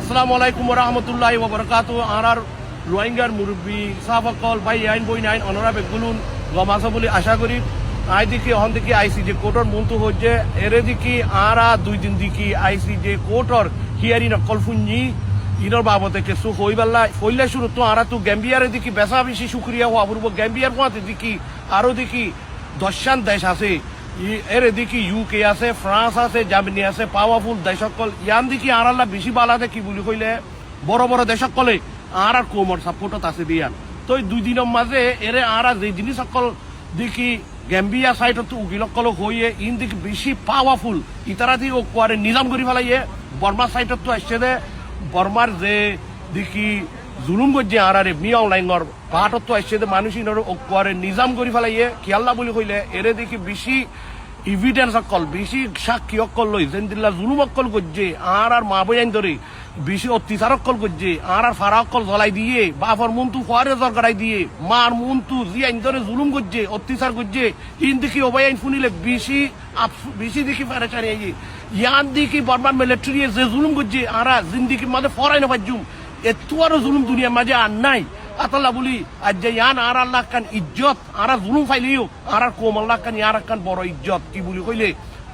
আসসালামু আলাইকুম ওয়া রাহমাতুল্লাহি ওয়া বারাকাতুহু। আর রোহিঙ্গার মুরব্বী সাহাবাকল ভাই আইন বই নাইন অনরা বেগুলুন গমাসা বলে আশা করি আই দিকে হন দিকে আইসি যে কোর্টর মন্তু হচ্ছে এরে দিকে আরা 2 দিন দিকে আইসি যে কোর্টর হিয়ারি নকল ফুঞ্জি ইনর বাবতে কিছু হইবাল্লা ফইলে শুরু তো আরা তো গ্যাম্বিয়ারে দিকে বেসা বেশি শুক্রিয়া হওয়া পূর্ব গ্যাম্বিয়ার কোয়াতে দিকে আরো দিকে 10 দেশ আছে এর দিকে ইউকে আছে, ফ্রান্স আছে, জার্মানি আছে, পাওয়ারফুল দেশ সকল ইয়ান দিকে আর আল্লাহ বেশি বালাতে কি বলি কইলে বড় বড় দেশ সকলে আর কোমর সাপোর্টত আছে দিয়ান তো 2 দিনের মাঝে এরে আর যে জিনিস সকল দেখি গ্যাম্বিয়া সাইডত উকিল সকল হইয়ে ইন দিকে বেশি পাওয়ারফুল ইতারা দিয়ে ও কোয়ারে নিজাম করি ফেলাইয়ে বর্মা সাইডত তো আসছে দে বর্মার যে দেখি জুলুম করছে আর মিয়া অনলাইনর পাহাড়ত তো আসছে দে মানুষ ইনর ও কোয়ারে নিজাম করি ফেলাইয়ে খেয়াল্লা বলি কইলে এরে দেখি বেশি ইভিডেন্স অকল বেশি সাক্ষী অকল লই যেন দিল্লা জুলুম অকল করছে আর মা বইন ধরে বেশি অত্যাচার অকল করছে আর ফারা অকল জ্বলাই দিয়ে বাপর মন্তু ফোয়ারে জরগাড়াই দিয়ে মার মন্তু জি আইন ধরে জুলুম করছে অত্যাচার করছে ইন দেখি ওবাই আইন শুনিলে বেশি দেখি ফেরেচারি ইয়ান দেখি বর্মার মিলিটারি যে জুলুম করছে আর জিন্দিগির মাঝে ফরাই না পারজুম এত আরো জুলুম দুনিয়ার মাঝে আর নাই আতাল্লাহ বলি আজ ইয়ান আর আল্লাহ কান ইজ্জত আর জুলুম ফাইলিও আর কোম আল্লাহ কান ইয়ার কান বড় ইজ্জত কি বলি কইলে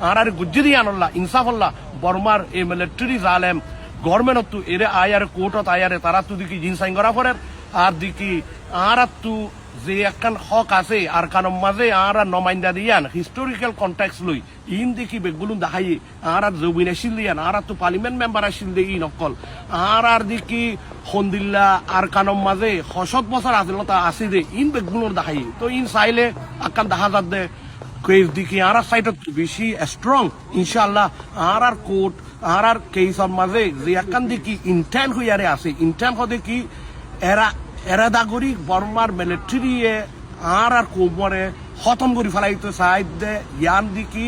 আর গুজ্জি দিয়ে আল্লাহ ইনসাফ আল্লাহ বর্মার এই মিলিটারি জালেম গভর্নমেন্ট তো এরে আয়ার কোর্টত আয়ারে তারা তো দেখি জিন সাইন করা পরে আর দেখি আর তো যে একখান হক আছে আর কারণ মাঝে আর নমাইন্দা দিয়ান হিস্টোরিক্যাল কন্টেক্স লই ইন দেখি বেগুলো দেখাই আর জবিন আসিল দিয়ান আর তো পার্লিমেন্ট মেম্বার আসিল দে ই নকল আর দেখি হন্দিল্লা আর কানম মাঝে 100 বছর আদালতা আসি দে ইন বেগুলোর দেখাই তো ইন চাইলে আকান দেখা যাত দে কেস দিকে আর সাইডত বেশি স্ট্রং ইনশাআল্লাহ আর কোর্ট আর কেসর মাঝে যে একান দেখি ইন্টেন্ট হইয়ারে আছে ইন্টেন্ট হতে কি এরা দাগরি বর্মার মিলিটারি আর কোমরে খতম করে ফেলাইতে চাই দে ইয়ান দিকে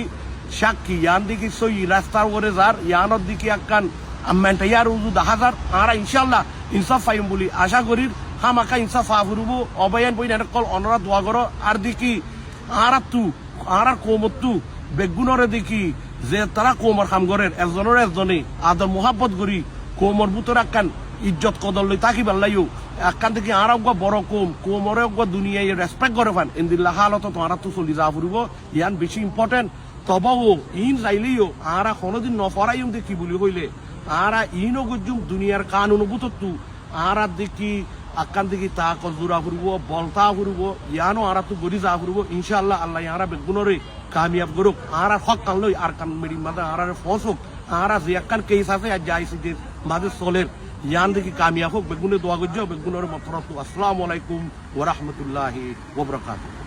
সাক্ষী ইয়ান দিকে সই রাস্তার ওরে যার ইয়ানোর দিকে একখান আমেন্টা ইয়ার উজু 10,000 আর ইনশাআল্লাহ ইনসাফ পাইম বলি আশা করি হামাকা ইনসাফ ফুরব অবয়ান বই নাটকল অনরা দোয়া করো আর দেখি আর কোমতু বেগুনরে দেখি যে তারা কোমর খাম করেন একজনে আদর মোহাব্বত করি কোমর বুতর একখান ইজ্জত কদর লই তাকি পাল্লাইও একখান থেকে আর বড় কোমরে দুনিয়ায় রেসপেক্ট করে ফান ইন্দিল্লা হালত তো আর তো চলি যা ফুরব ইয়ান বেশি ইম্পর্টেন্ট তবও ইন যাইলেও আর কোনোদিন নফরাইম দেখি বলি কইলে আর ইনও গজুম দুনিয়ার কানুন বুতু আর দেখি আকান দেখি তা কজুরা ফুরব বলতা ফুরব ইয়ানো আর তো গড়ি যা ফুরব ইনশাআল্লাহ আল্লাহ আর বেগুনরে কামিয়াব করুক আর হক কান লই আর কান মেরি মাদা আর ফসক আর যে একখান কেস আছে আজ যাইছি যে মাঝে চলের ইয়ান দেখি কামিয়াব হোক বেগুনে দোয়া করছো বেগুনের মফরত। আসসালামু আলাইকুম ওয়া রাহমাতুল্লাহি ওয়া বারাকাতুহু।